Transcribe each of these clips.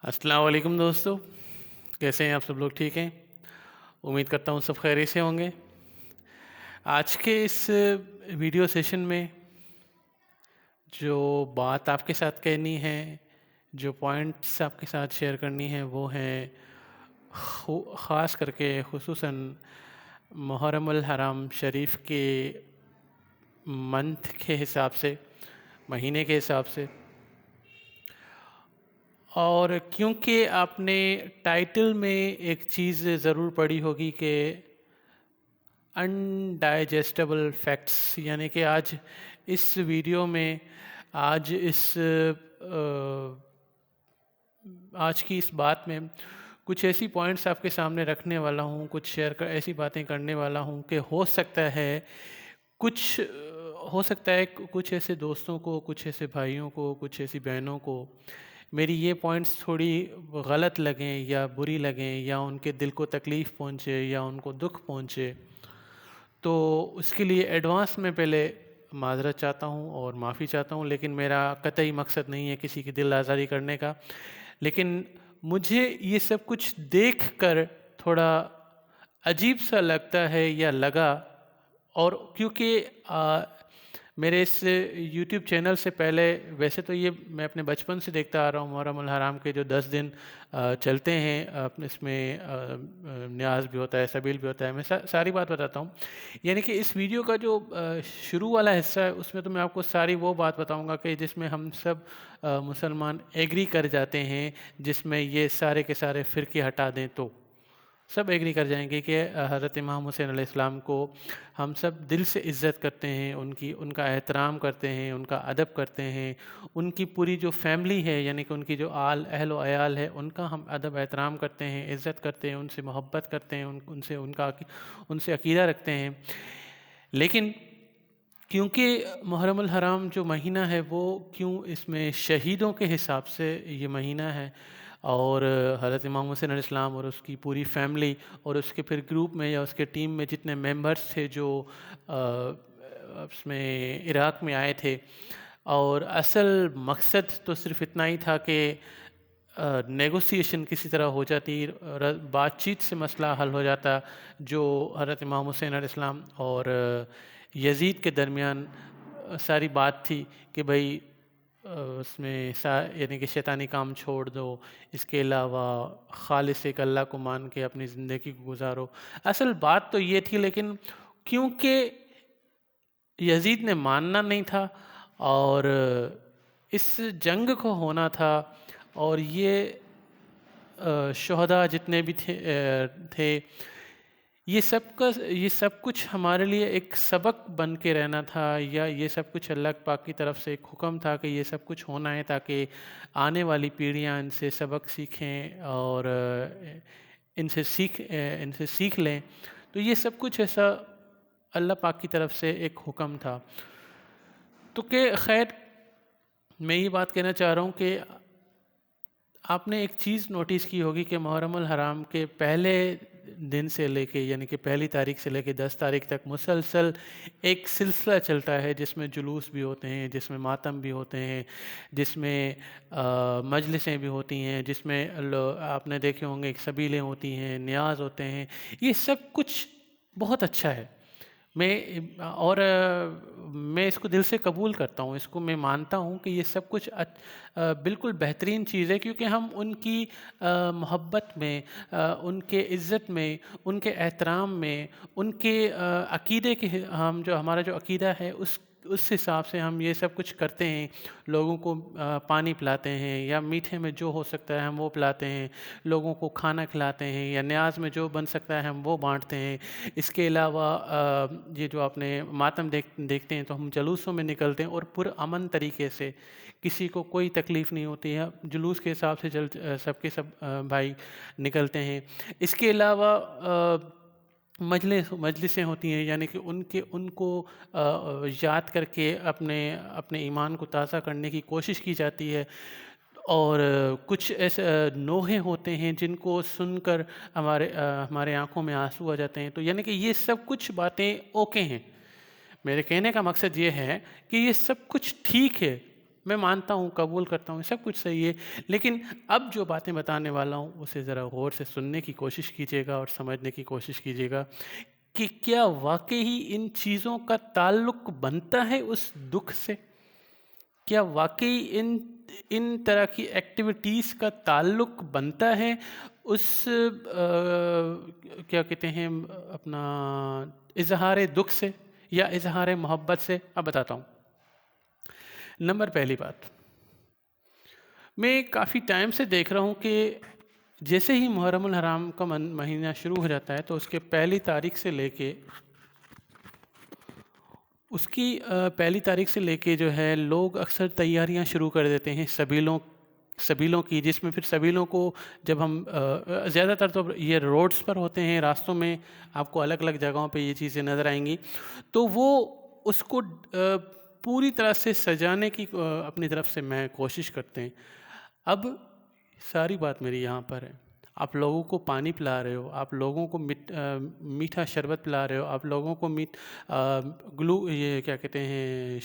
السلام علیکم دوستو، کیسے ہیں آپ سب لوگ؟ ٹھیک ہیں؟ امید کرتا ہوں سب خیریت سے ہوں گے۔ آج کے اس ویڈیو سیشن میں جو بات آپ کے ساتھ کہنی ہے، جو پوائنٹس آپ کے ساتھ شیئر کرنی ہے، وہ ہیں خاص کر کے خصوصاً محرم الحرام شریف کے منتھ کے حساب سے، مہینے کے حساب سے۔ اور کیونکہ آپ نے ٹائٹل میں ایک چیز ضرور پڑھی ہوگی کہ انڈائجسٹیبل فیکٹس، یعنی کہ آج اس ویڈیو میں آج کی اس بات میں کچھ ایسی پوائنٹس آپ کے سامنے رکھنے والا ہوں، کچھ ایسی باتیں کرنے والا ہوں کہ ہو سکتا ہے کچھ ایسے دوستوں کو، کچھ ایسے بھائیوں کو، کچھ ایسی بہنوں کو میری یہ پوائنٹس تھوڑی غلط لگیں یا بری لگیں، یا ان کے دل کو تکلیف پہنچے یا ان کو دکھ پہنچے، تو اس کے لیے ایڈوانس میں پہلے معذرت چاہتا ہوں اور معافی چاہتا ہوں۔ لیکن میرا قطعی مقصد نہیں ہے کسی کی دل آزاری کرنے کا، لیکن مجھے یہ سب کچھ دیکھ کر تھوڑا عجیب سا لگتا ہے یا لگا، اور کیونکہ میرے اس یوٹیوب چینل سے پہلے، ویسے تو یہ میں اپنے بچپن سے دیکھتا آ رہا ہوں، محرم الحرام کے جو 10 دن چلتے ہیں، اس میں نیاز بھی ہوتا ہے، سبیل بھی ہوتا ہے، میں ساری بات بتاتا ہوں۔ یعنی کہ اس ویڈیو کا جو شروع والا حصہ ہے، اس میں تو میں آپ کو ساری وہ بات بتاؤں گا کہ جس میں ہم سب مسلمان ایگری کر جاتے ہیں، جس میں یہ سارے کے سارے فرقے ہٹا دیں تو سب ایگری کر جائیں گے کہ حضرت امام حسین علیہ السلام کو ہم سب دل سے عزت کرتے ہیں، ان کا احترام کرتے ہیں، ان کا ادب کرتے ہیں، ان کی پوری جو فیملی ہے، یعنی کہ ان کی جو اہل و عیال ہے، ان کا ہم ادب احترام کرتے ہیں، عزت کرتے ہیں، ان سے محبت کرتے ہیں، ان سے عقیدہ رکھتے ہیں۔ لیکن کیونکہ محرم الحرام جو مہینہ ہے، وہ اس میں شہیدوں کے حساب سے یہ مہینہ ہے، اور حضرت امام حسین علیہ السلام اور اس کی پوری فیملی اور اس کے پھر گروپ میں یا اس کے ٹیم میں جتنے ممبرز تھے جو اس میں عراق میں آئے تھے، اور اصل مقصد تو صرف اتنا ہی تھا کہ نیگوسیشن کسی طرح ہو جاتی، بات چیت سے مسئلہ حل ہو جاتا، جو حضرت امام حسین علیہ السلام اور یزید کے درمیان ساری بات تھی کہ بھئی اس میں یعنی کہ شیطانی کام چھوڑ دو، اس کے علاوہ خالص ایک اللہ کو مان کے اپنی زندگی کو گزارو۔ اصل بات تو یہ تھی، لیکن کیونکہ یزید نے ماننا نہیں تھا اور اس جنگ کو ہونا تھا، اور یہ شہداء جتنے بھی تھے، یہ سب کچھ ہمارے لیے ایک سبق بن کے رہنا تھا، یا یہ سب کچھ اللہ پاک کی طرف سے ایک حکم تھا کہ یہ سب کچھ ہونا ہے تاکہ آنے والی پیڑھیاں ان سے سبق سیکھیں اور ان سے سیکھ لیں۔ تو یہ سب کچھ ایسا اللہ پاک کی طرف سے ایک حکم تھا۔ تو کہ خیر، میں یہ بات کہنا چاہ رہا ہوں کہ آپ نے ایک چیز نوٹس کی ہوگی کہ محرم الحرام کے پہلے دن سے لے کے، یعنی کہ پہلی تاریخ سے لے کے 10 تاریخ تک مسلسل ایک سلسلہ چلتا ہے، جس میں جلوس بھی ہوتے ہیں، جس میں ماتم بھی ہوتے ہیں، جس میں مجلسیں بھی ہوتی ہیں، جس میں آپ نے دیکھے ہوں گے سبیلیں ہوتی ہیں، نیاز ہوتے ہیں۔ یہ سب کچھ بہت اچھا ہے، میں اس کو دل سے قبول کرتا ہوں، اس کو میں مانتا ہوں کہ یہ سب کچھ بالکل بہترین چیز ہے، کیونکہ ہم ان کی محبت میں، ان کے عزت میں، ان کے احترام میں، ان کے عقیدے کے ہمارا جو عقیدہ ہے اس حساب سے ہم یہ سب کچھ کرتے ہیں۔ لوگوں کو پانی پلاتے ہیں، یا میٹھے میں جو ہو سکتا ہے ہم وہ پلاتے ہیں، لوگوں کو کھانا کھلاتے ہیں، یا نیاز میں جو بن سکتا ہے ہم وہ بانٹتے ہیں۔ اس کے علاوہ یہ جو آپ نے ماتم دیکھتے ہیں، تو ہم جلوسوں میں نکلتے ہیں اور پرامن طریقے سے، کسی کو کوئی تکلیف نہیں ہوتی ہے، جلوس کے حساب سے سب کے سب بھائی نکلتے ہیں۔ اس کے علاوہ مجلسیں ہوتی ہیں، یعنی کہ ان کو یاد کر کے اپنے ایمان کو تازہ کرنے کی کوشش کی جاتی ہے، اور کچھ ایسے نوحے ہوتے ہیں جن کو سن کر ہمارے آنکھوں میں آنسو آ جاتے ہیں۔ تو یعنی کہ یہ سب کچھ باتیں اوکے ہیں۔ میرے کہنے کا مقصد یہ ہے کہ یہ سب کچھ ٹھیک ہے، میں مانتا ہوں، قبول کرتا ہوں، سب کچھ صحیح ہے، لیکن اب جو باتیں بتانے والا ہوں اسے ذرا غور سے سننے کی کوشش کیجیے گا اور سمجھنے کی کوشش کیجیے گا کہ کیا واقعی ان چیزوں کا تعلق بنتا ہے اس دکھ سے؟ کیا واقعی ان طرح کی ایکٹیویٹیز کا تعلق بنتا ہے اس کیا کہتے ہیں اپنا اظہار دکھ سے یا اظہار محبت سے؟ اب بتاتا ہوں۔ نمبر پہلی بات، میں کافی ٹائم سے دیکھ رہا ہوں کہ جیسے ہی محرم الحرام کا مہینہ شروع ہو جاتا ہے تو اس کے پہلی تاریخ سے لے کے جو ہے لوگ اکثر تیاریاں شروع کر دیتے ہیں سبیلوں کی، جس میں پھر سبیلوں کو جب ہم زیادہ تر تو یہ روڈز پر ہوتے ہیں، راستوں میں آپ کو الگ الگ جگہوں پہ یہ چیزیں نظر آئیں گی، تو وہ اس کو پوری طرح سے سجانے کی اپنی طرف سے میں کوشش کرتے ہیں۔ اب ساری بات میری یہاں پر ہے، آپ لوگوں کو پانی پلا رہے ہو، آپ لوگوں کو میٹھا شربت پلا رہے ہو، آپ لوگوں کو یہ کیا کہتے ہیں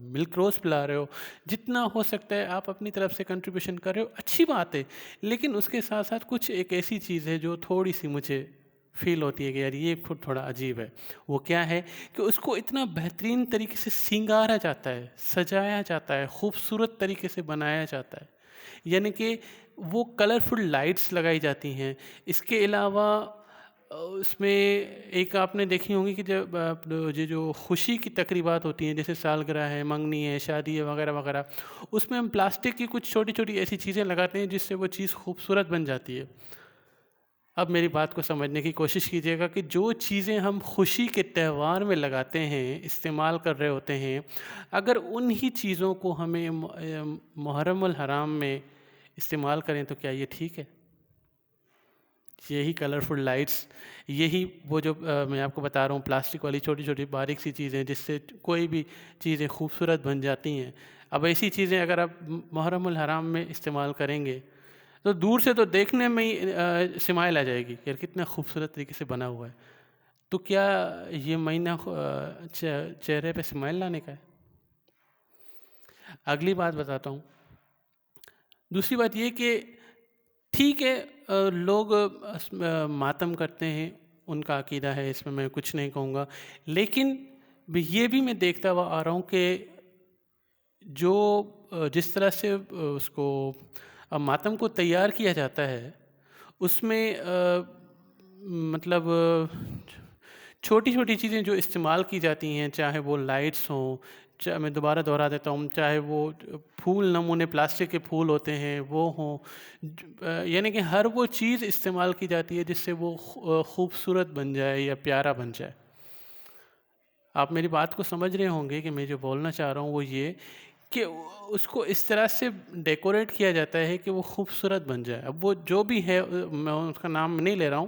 ملک روز پلا رہے ہو، جتنا ہو سکتا ہے آپ اپنی طرف سے کنٹریبیوشن کر رہے ہو، اچھی بات ہے، لیکن اس کے ساتھ ساتھ کچھ ایک ایسی چیز ہے جو تھوڑی سی مجھے فیل ہوتی ہے کہ یار یہ خود تھوڑا عجیب ہے۔ وہ کیا ہے کہ اس کو اتنا بہترین طریقے سے سنگارا جاتا ہے، سجایا جاتا ہے، خوبصورت طریقے سے بنایا جاتا ہے، یعنی کہ وہ کلرفل لائٹس لگائی جاتی ہیں۔ اس کے علاوہ اس میں ایک آپ نے دیکھی ہوں گی کہ جب جو خوشی کی تقریبات ہوتی ہیں، جیسے سالگرہ ہے، منگنی ہے، شادی ہے وغیرہ وغیرہ، اس میں ہم پلاسٹک کی کچھ چھوٹی چھوٹی ایسی چیزیں لگاتے ہیں جس سے وہ چیز خوبصورت بن جاتی ہے۔ اب میری بات کو سمجھنے کی کوشش کیجیے گا کہ جو چیزیں ہم خوشی کے تہوار میں لگاتے ہیں، استعمال کر رہے ہوتے ہیں، اگر انہی چیزوں کو ہمیں محرم الحرام میں استعمال کریں تو کیا یہ ٹھیک ہے؟ یہی کلرفل لائٹس، یہی وہ جو میں آپ کو بتا رہا ہوں پلاسٹک والی چھوٹی چھوٹی باریک سی چیزیں جس سے کوئی بھی چیزیں خوبصورت بن جاتی ہیں، اب ایسی چیزیں اگر آپ محرم الحرام میں استعمال کریں گے تو دور سے تو دیکھنے میں ہی سمائل آ جائے گی کہ کتنا خوبصورت طریقے سے بنا ہوا ہے، تو کیا یہ مہینہ چہرے پہ سمائل لانے کا ہے؟ اگلی بات بتاتا ہوں۔ دوسری بات یہ کہ ٹھیک ہے لوگ ماتم کرتے ہیں، ان کا عقیدہ ہے، اس میں کچھ نہیں کہوں گا، لیکن یہ بھی میں دیکھتا ہوا آ رہا ہوں کہ جو جس طرح سے اس کو ماتم کو تیار کیا جاتا ہے اس میں مطلب چھوٹی چھوٹی چیزیں جو استعمال کی جاتی ہیں، چاہے وہ لائٹس ہوں، چاہے میں دوبارہ دہرا دیتا ہوں، چاہے وہ پھول نمونے پلاسٹک کے پھول ہوتے ہیں وہ ہوں، یعنی کہ ہر وہ چیز استعمال کی جاتی ہے جس سے وہ خوبصورت بن جائے یا پیارا بن جائے۔ آپ میری بات کو سمجھ رہے ہوں گے کہ میں جو بولنا چاہ رہا ہوں وہ یہ کہ اس کو اس طرح سے ڈیکوریٹ کیا جاتا ہے کہ وہ خوبصورت بن جائے۔ اب وہ جو بھی ہے میں اس کا نام نہیں لے رہا ہوں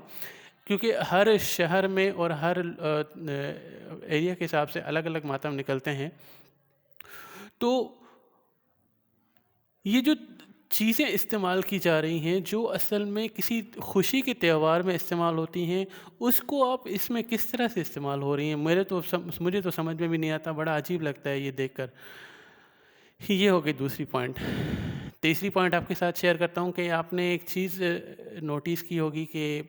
کیونکہ ہر شہر میں اور ہر ایریا کے حساب سے الگ الگ ماتم نکلتے ہیں، تو یہ جو چیزیں استعمال کی جا رہی ہیں جو اصل میں کسی خوشی کے تہوار میں استعمال ہوتی ہیں، اس کو آپ اس میں کس طرح سے استعمال ہو رہی ہیں مجھے تو سمجھ میں بھی نہیں آتا، بڑا عجیب لگتا ہے یہ دیکھ کر۔ یہ ہو گئی دوسری پوائنٹ۔ تیسری پوائنٹ آپ کے ساتھ شیئر کرتا ہوں کہ آپ نے ایک چیز نوٹس کی ہوگی کہ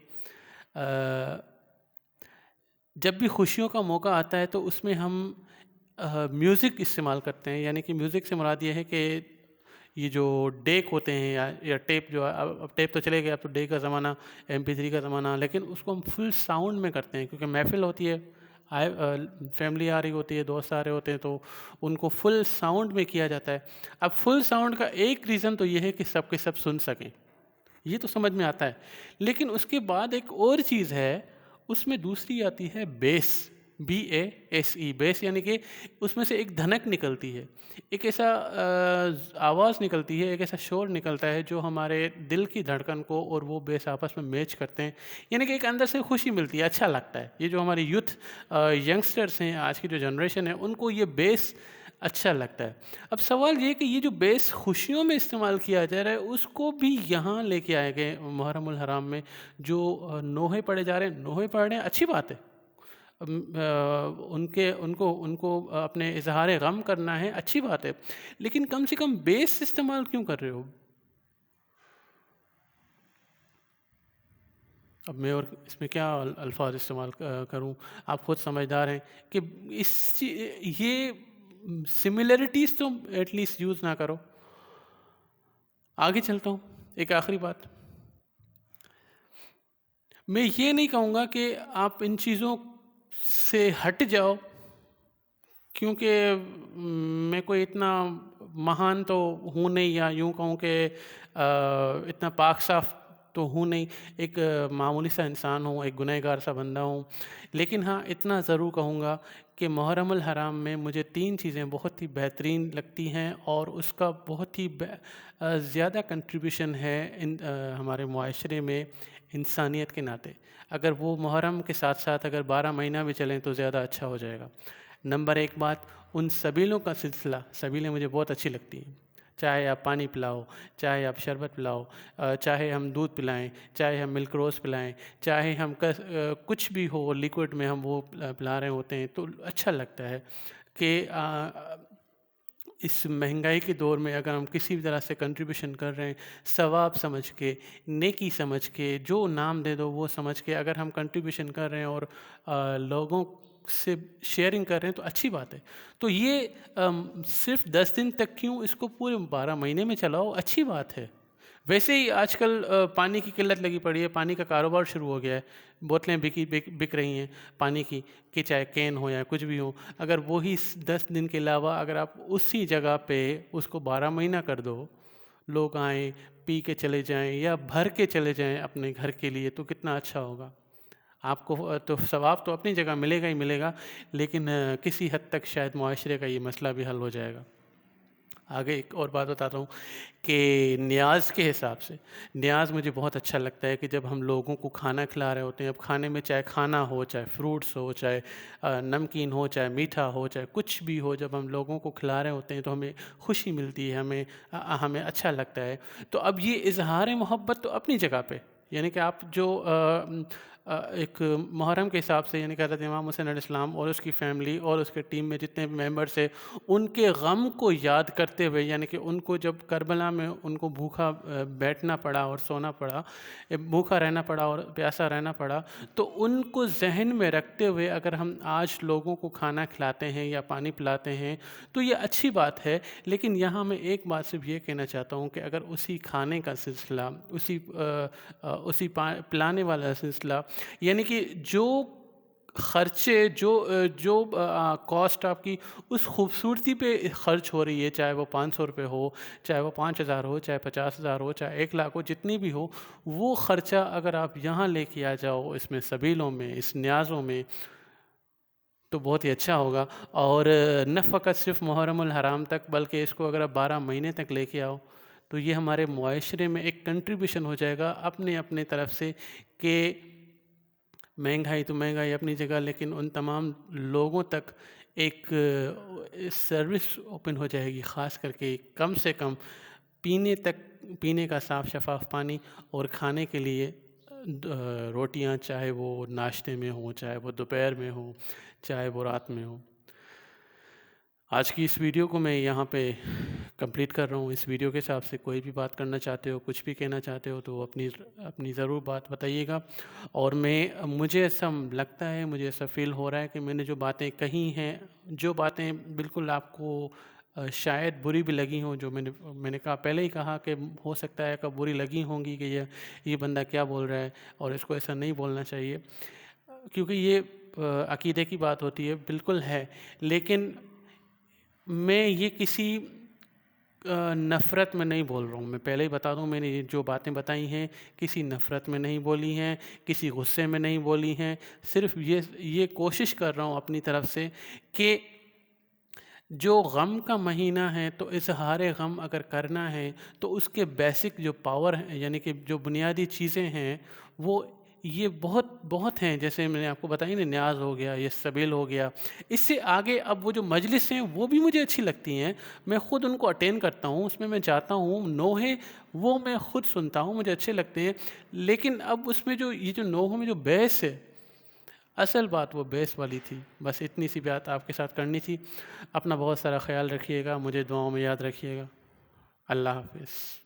جب بھی خوشیوں کا موقع آتا ہے تو اس میں ہم میوزک استعمال کرتے ہیں، یعنی کہ میوزک سے مراد یہ ہے کہ یہ جو ڈیک ہوتے ہیں یا ٹیپ، جو اب ٹیپ تو چلے گئے، اب تو ڈیک کا زمانہ، MP3 کا زمانہ، لیکن اس کو ہم فل ساؤنڈ میں کرتے ہیں کیونکہ محفل ہوتی ہے، فیملی آ رہی ہوتی ہے، دوست آ رہے ہوتے ہیں، تو ان کو فل ساؤنڈ میں کیا جاتا ہے۔ اب فل ساؤنڈ کا ایک ریزن تو یہ ہے کہ سب کے سب سن سکیں، یہ تو سمجھ میں آتا ہے، لیکن اس کے بعد ایک اور چیز ہے، اس میں دوسری آتی ہے بیس، BASE، بیس، یعنی کہ اس میں سے ایک دھنک نکلتی ہے، ایک ایسا آواز نکلتی ہے، ایک ایسا شور نکلتا ہے جو ہمارے دل کی دھڑکن کو اور وہ بیس آپس میں میچ کرتے ہیں، یعنی کہ ایک اندر سے خوشی ملتی ہے، اچھا لگتا ہے۔ یہ جو ہماری یوتھ ینگسٹرس ہیں، آج کی جو جنریشن ہے، ان کو یہ بیس اچھا لگتا ہے۔ اب سوال یہ کہ یہ جو بیس خوشیوں میں استعمال کیا جا رہا ہے اس کو بھی یہاں لے کے آئے گئے محرم الحرام میں، جو نوحے پڑھے جا رہے ہیں، نوحے پڑھ رہے ہیں، اچھی بات ہے، ان کو اپنے اظہار غم کرنا ہے، اچھی بات ہے، لیکن کم سے کم بیس استعمال کیوں کر رہے ہو؟ اب میں اور اس میں کیا الفاظ استعمال کروں، آپ خود سمجھدار ہیں کہ یہ سملیرٹیز تو ایٹ لیسٹ یوز نہ کرو۔ آگے چلتا ہوں، ایک آخری بات، میں یہ نہیں کہوں گا کہ آپ ان چیزوں سے ہٹ جاؤ، کیونکہ میں کوئی اتنا مہان تو ہوں نہیں، یا یوں کہوں کہ اتنا پاک صاف تو ہوں نہیں، ایک معمولی سا انسان ہوں، ایک گنہگار سا بندہ ہوں، لیکن ہاں اتنا ضرور کہوں گا کہ محرم الحرام میں مجھے 3 چیزیں بہت ہی بہترین لگتی ہیں، اور اس کا بہت ہی زیادہ کنٹریبیوشن ہے ہمارے معاشرے میں انسانیت کے ناطے۔ اگر وہ محرم کے ساتھ ساتھ اگر 12 مہینہ بھی چلیں تو زیادہ اچھا ہو جائے گا۔ نمبر 1 بات، ان سبیلوں کا سلسلہ، سبیلیں مجھے بہت اچھی لگتی ہیں، چاہے آپ پانی پلاؤ، چاہے آپ شربت پلاؤ، چاہے ہم دودھ پلائیں، چاہے ہم ملک روز پلائیں، چاہے ہم کچھ بھی ہو لیکوڈ میں ہم وہ پلا رہے ہوتے ہیں، تو اچھا لگتا ہے کہ اس مہنگائی کے دور میں اگر ہم کسی بھی طرح سے کنٹریبیوشن کر رہے ہیں، ثواب سمجھ کے، نیکی سمجھ کے، جو نام دے دو وہ سمجھ کے اگر ہم کنٹریبیوشن کر رہے ہیں اور لوگوں سے شیئرنگ کر رہے ہیں تو اچھی بات ہے۔ تو یہ صرف 10 دن تک کیوں، اس کو پورے 12 مہینے میں چلاؤ، اچھی بات ہے۔ ویسے ہی آج کل پانی کی قلت لگی پڑی ہے، پانی کا کاروبار شروع ہو گیا ہے، بوتلیں بک رہی ہیں پانی کی، کہ چاہے کین ہو یا کچھ بھی ہو، اگر وہی 10 دن کے علاوہ اگر آپ اسی جگہ پہ اس کو 12 مہینہ کر دو، لوگ آئیں پی کے چلے جائیں یا بھر کے چلے جائیں اپنے گھر کے لیے، تو کتنا اچھا ہوگا۔ آپ کو تو ثواب تو اپنی جگہ ملے گا ہی ملے گا، لیکن کسی حد تک شاید معاشرے کا یہ مسئلہ بھی حل ہو جائے گا۔ آگے ایک اور بات بتاتا ہوں کہ نیاز کے حساب سے، نیاز مجھے بہت اچھا لگتا ہے کہ جب ہم لوگوں کو کھانا کھلا رہے ہوتے ہیں، اب کھانے میں چاہے کھانا ہو، چاہے فروٹس ہو، چاہے نمکین ہو، چاہے میٹھا ہو، چاہے کچھ بھی ہو، جب ہم لوگوں کو کھلا رہے ہوتے ہیں تو ہمیں خوشی ملتی ہے، ہمیں اچھا لگتا ہے۔ تو اب یہ اظہار محبت تو اپنی جگہ پہ، یعنی کہ آپ جو ایک محرم کے حساب سے، یعنی کہ حضرت امام حسین علیہ السلام اور اس کی فیملی اور اس کے ٹیم میں جتنے ممبرس ہیں، ان کے غم کو یاد کرتے ہوئے، یعنی کہ ان کو جب کربلا میں ان کو بھوکا بیٹھنا پڑا اور سونا پڑا، بھوکا رہنا پڑا اور پیاسا رہنا پڑا، تو ان کو ذہن میں رکھتے ہوئے اگر ہم آج لوگوں کو کھانا کھلاتے ہیں یا پانی پلاتے ہیں تو یہ اچھی بات ہے۔ لیکن یہاں میں ایک بات صرف یہ کہنا چاہتا ہوں کہ اگر اسی کھانے کا سلسلہ، اسی پلانے والا سلسلہ، یعنی کہ جو خرچے، جو کاسٹ آپ کی اس خوبصورتی پہ خرچ ہو رہی ہے، چاہے وہ 500 روپے ہو، چاہے وہ 5000 ہو، چاہے 50,000 ہو، چاہے 1,00,000 ہو، جتنی بھی ہو، وہ خرچہ اگر آپ یہاں لے کے آ جاؤ، اس میں سبیلوں میں، اس نیازوں میں، تو بہت ہی اچھا ہوگا۔ اور نہ فقط صرف محرم الحرام تک، بلکہ اس کو اگر آپ 12 مہینے تک لے کے آؤ تو یہ ہمارے معاشرے میں ایک کنٹریبیوشن ہو جائے گا اپنے طرف سے، کہ مہنگائی تو مہنگائی اپنی جگہ، لیکن ان تمام لوگوں تک ایک سروس اوپن ہو جائے گی، خاص کر کے کم سے کم پینے کا صاف شفاف پانی، اور کھانے کے لیے روٹیاں، چاہے وہ ناشتے میں ہوں، چاہے وہ دوپہر میں ہوں، چاہے وہ رات میں ہوں۔ آج کی اس ویڈیو کو میں یہاں پہ کمپلیٹ کر رہا ہوں۔ اس ویڈیو کے حساب سے کوئی بھی بات کرنا چاہتے ہو، کچھ بھی کہنا چاہتے ہو، تو اپنی ضرور بات بتائیے گا۔ اور مجھے ایسا لگتا ہے، مجھے ایسا فیل ہو رہا ہے کہ میں نے جو باتیں کہی ہیں، جو باتیں بالکل آپ کو شاید بری بھی لگی ہوں، جو میں نے کہا، پہلے ہی کہا کہ ہو سکتا ہے کہ بری لگی ہوں گی کہ یہ بندہ کیا بول رہا ہے اور اس کو ایسا نہیں بولنا چاہیے، کیونکہ یہ عقیدے کی بات ہوتی ہے، بالکل ہے۔ لیکن میں یہ کسی نفرت میں نہیں بول رہا ہوں، میں پہلے ہی بتا دوں، میں نے جو باتیں بتائی ہیں کسی نفرت میں نہیں بولی ہیں، کسی غصے میں نہیں بولی ہیں، صرف یہ کوشش کر رہا ہوں اپنی طرف سے کہ جو غم کا مہینہ ہے تو اظہار غم اگر کرنا ہے تو اس کے بیسک جو پاور ہیں، یعنی کہ جو بنیادی چیزیں ہیں، وہ یہ بہت ہیں، جیسے میں نے آپ کو بتائی نا، نیاز ہو گیا، یہ سبیل ہو گیا۔ اس سے آگے اب وہ جو مجلس ہیں وہ بھی مجھے اچھی لگتی ہیں، میں خود ان کو اٹینڈ کرتا ہوں، اس میں جاتا ہوں، نوحے وہ میں خود سنتا ہوں، مجھے اچھے لگتے ہیں۔ لیکن اب اس میں یہ جو نوحوں میں جو بحث ہے، اصل بات وہ بیس والی تھی. بس اتنی سی بات آپ کے ساتھ کرنی تھی. اپنا بہت سارا خیال رکھیے گا، مجھے دعاؤں میں یاد رکھیے گا. اللہ حافظ.